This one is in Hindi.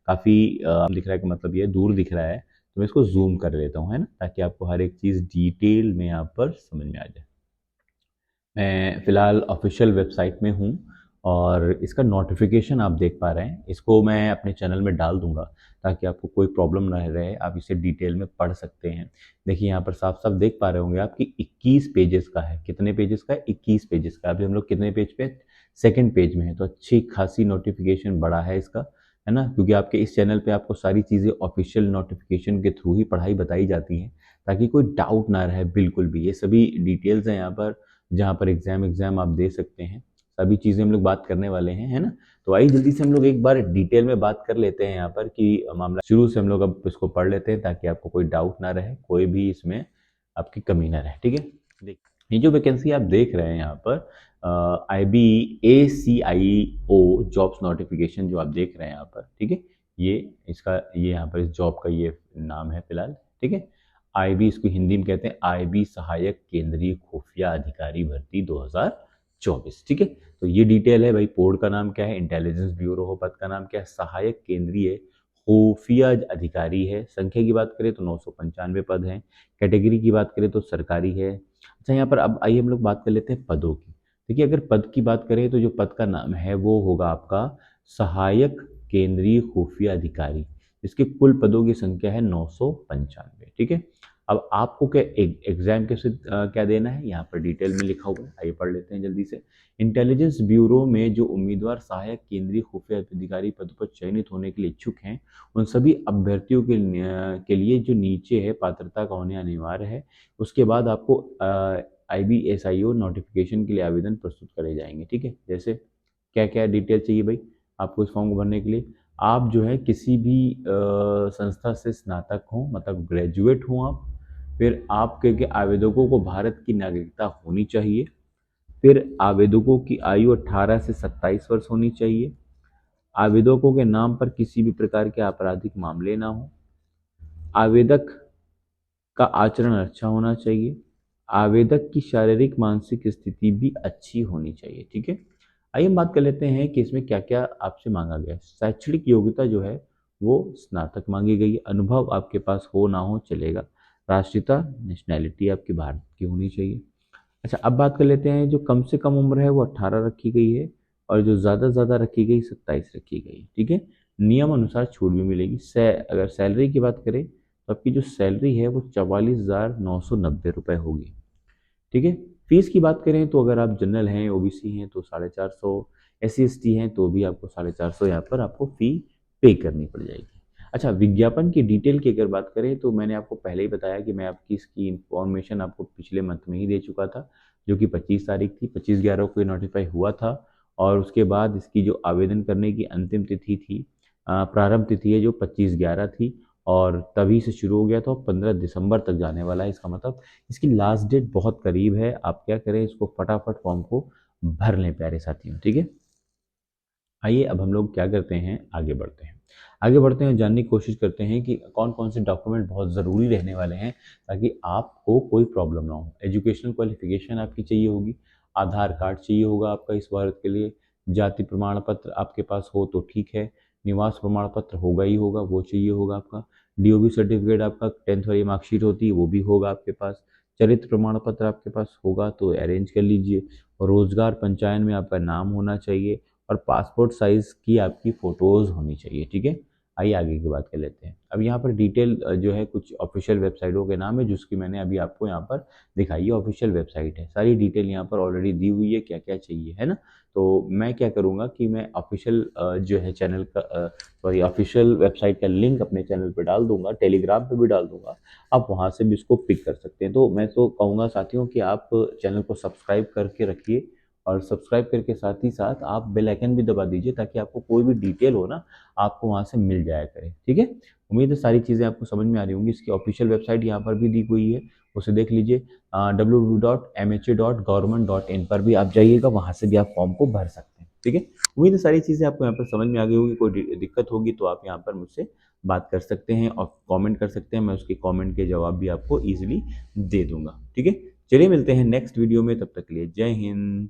काफ़ी दिख रहा है कि मतलब ये दूर दिख रहा है, तो मैं इसको ज़ूम कर लेता हूँ, है ना? ताकि आपको हर एक चीज़ डिटेल में यहाँ पर समझ में आ जाए। मैं फ़िलहाल ऑफ़िशियल वेबसाइट में हूँ और इसका नोटिफ़िकेशन आप देख पा रहे हैं। इसको मैं अपने चैनल में डाल दूँगा ताकि आपको कोई प्रॉब्लम ना रहे, आप इसे डिटेल में पढ़ सकते हैं। देखिए यहाँ पर साफ-साफ देख पा रहे होंगे आप कि 21 पेजेज़ का है। कितने पेजेज़ का है? 21 पेजेज़ का। अभी हम लोग कितने पेज पे? सेकंड पेज में हैं, तो अच्छी खासी नोटिफ़िकेशन बड़ा है इसका, है ना? क्योंकि आपके इस चैनल पे आपको सारी चीज़ें ऑफ़िशियल नोटिफ़िकेशन के थ्रू ही पढ़ाई बताई जाती हैं, ताकि कोई डाउट ना रहे बिल्कुल भी। ये सभी डिटेल्स हैं यहाँ पर जहाँ पर एग्ज़ाम आप दे सकते हैं। सभी चीज़ें हम लोग बात करने वाले हैं, है ना? तो आइए जल्दी से हम लोग एक बार डिटेल में बात कर लेते हैं यहाँ पर कि मामला शुरू से हम लोग अब इसको पढ़ लेते हैं ताकि आपको कोई डाउट ना रहे, कोई भी इसमें आपकी कमी ना रहे, ठीक है? ये जो वैकेंसी आप देख रहे हैं यहाँ पर ACIO जॉब्स नोटिफिकेशन जो आप देख रहे हैं यहाँ पर, ठीक है? ये यहाँ पर इस जॉब का ये नाम है फिलहाल, ठीक है? आईबी इसको हिंदी में कहते हैं आईबी सहायक केंद्रीय खुफिया अधिकारी भर्ती 2024, ठीक है? तो ये डिटेल है भाई। पोर्ट का नाम क्या है? इंटेलिजेंस ब्यूरो हो। पद का नाम क्या है? सहायक केंद्रीय खुफिया अधिकारी है। संख्या की बात करें तो 995 पद हैं। कैटेगरी की बात करें तो सरकारी है। अच्छा, यहाँ पर अब आइए हम लोग बात कर लेते हैं पदों की। देखिए अगर पद की बात करें तो जो पद का नाम है वो होगा आपका सहायक केंद्रीय खुफिया अधिकारी। इसके कुल पदों की संख्या है 995, ठीक है? अब आपको क्या एग्जाम के साथ क्या देना है यहाँ पर डिटेल में लिखा हुआ है। आइए पढ़ लेते हैं जल्दी से। इंटेलिजेंस ब्यूरो में जो उम्मीदवार सहायक केंद्रीय खुफिया अधिकारी पद पर चयनित होने के लिए इच्छुक हैं, उन सभी अभ्यर्थियों के लिए जो नीचे है पात्रता का होने अनिवार्य है। उसके बाद आपको IBSIO नोटिफिकेशन के लिए आवेदन प्रस्तुत करे जाएंगे, ठीक है? जैसे क्या क्या डिटेल चाहिए भाई आपको इस फॉर्म को भरने के लिए? आप जो है किसी भी संस्था से स्नातक हो, मतलब ग्रेजुएट हो आप। फिर आपके के आवेदकों को भारत की नागरिकता होनी चाहिए। फिर आवेदकों की आयु 18 से 27 वर्ष होनी चाहिए। आवेदकों के नाम पर किसी भी प्रकार के आपराधिक मामले ना हो। आवेदक का आचरण अच्छा होना चाहिए। आवेदक की शारीरिक मानसिक स्थिति भी अच्छी होनी चाहिए, ठीक है? आइए हम बात कर लेते हैं कि इसमें क्या क्या आपसे मांगा गया है। शैक्षणिक योग्यता जो है वो स्नातक मांगी गई है। अनुभव आपके पास हो ना हो चलेगा। राष्ट्रीयता नेशनैलिटी आपकी भारत की होनी चाहिए। अच्छा, अब बात कर लेते हैं जो कम से कम उम्र है वो 18 रखी गई है और जो ज़्यादा से ज़्यादा रखी गई 27 रखी गई है, ठीक है? नियम अनुसार छूट भी मिलेगी। अगर सैलरी की बात करें तो आपकी जो सैलरी है वो 44,990 रुपये होगी, ठीक है? फीस की बात करें तो अगर आप जनरल हैं, ओबीसी हैं तो 450, SC ST हैं तो भी आपको 450 यहाँ पर आपको फ़ी पे करनी पड़ जाएगी। अच्छा, विज्ञापन की डिटेल की अगर बात करें तो मैंने आपको पहले ही बताया कि मैं आपकी इसकी इन्फॉर्मेशन आपको पिछले मंथ में ही दे चुका था, जो कि 25 तारीख थी। 25/11 को ये नोटिफाई हुआ था और उसके बाद इसकी जो आवेदन करने की अंतिम तिथि थी, प्रारंभ तिथि है जो 25/11 थी और तभी से शुरू हो गया था और 15 दिसंबर तक जाने वाला है। इसका मतलब इसकी लास्ट डेट बहुत करीब है। आप क्या करें, इसको फटाफट फॉर्म को भर लें प्यारे साथियों, ठीक है? आइए अब हम लोग क्या करते हैं, आगे बढ़ते हैं। आगे बढ़ते हैं, जानने की कोशिश करते हैं कि कौन कौन से डॉक्यूमेंट बहुत ज़रूरी रहने वाले हैं ताकि आपको कोई प्रॉब्लम ना हो। एजुकेशनल क्वालिफिकेशन आपकी चाहिए होगी। आधार कार्ड चाहिए होगा आपका इस भारत के लिए। जाति प्रमाण पत्र आपके पास हो तो ठीक है। निवास प्रमाण पत्र होगा ही होगा, वो चाहिए होगा आपका। DOB सर्टिफिकेट आपका 10th वाली मार्कशीट होती है वो भी होगा आपके पास। चरित्र प्रमाण पत्र आपके पास होगा तो अरेंज कर लीजिए। रोजगार पंचायत में आपका नाम होना चाहिए और पासपोर्ट साइज़ की आपकी फ़ोटोज़ होनी चाहिए, ठीक है? आइए आगे की बात कर लेते हैं। अब यहाँ पर डिटेल जो है कुछ ऑफ़िशियल वेबसाइटों के नाम है जिसकी मैंने अभी आपको यहाँ पर दिखाई है। ऑफ़िशियल वेबसाइट है, सारी डिटेल यहाँ पर ऑलरेडी दी हुई है, क्या-क्या चाहिए, है ना? तो मैं क्या करूँगा कि मैं ऑफ़िशियल जो है चैनल का सॉरी ऑफ़िशियल वेबसाइट का लिंक अपने चैनल पे डाल दूँगा, टेलीग्राम पे भी डाल दूँगा। आप वहाँ से भी इसको पिक कर सकते हैं। तो मैं तो कहूँगा साथियों कि आप चैनल को सब्सक्राइब करके रखिए और सब्सक्राइब करके साथ ही साथ आप बेल आइकन भी दबा दीजिए ताकि आपको कोई भी डिटेल हो ना आपको वहाँ से मिल जाया करे, ठीक है? उम्मीद है सारी चीज़ें आपको समझ में आ रही होंगी। इसकी ऑफिशियल वेबसाइट यहाँ पर भी दी हुई है, उसे देख लीजिए। www.mha.government.in पर भी आप जाइएगा, वहाँ से भी आप फॉर्म को भर सकते हैं, ठीक है? उम्मीद है सारी चीज़ें आपको यहाँ पर समझ में आ गई होगी। कोई दिक्कत होगी तो आप यहाँ पर मुझसे बात कर सकते हैं और कमेंट कर सकते हैं। मैं उसके कमेंट के जवाब भी आपको ईजिली दे दूंगा, ठीक है? चलिए मिलते हैं नेक्स्ट वीडियो में, तब तक के लिए जय हिंद।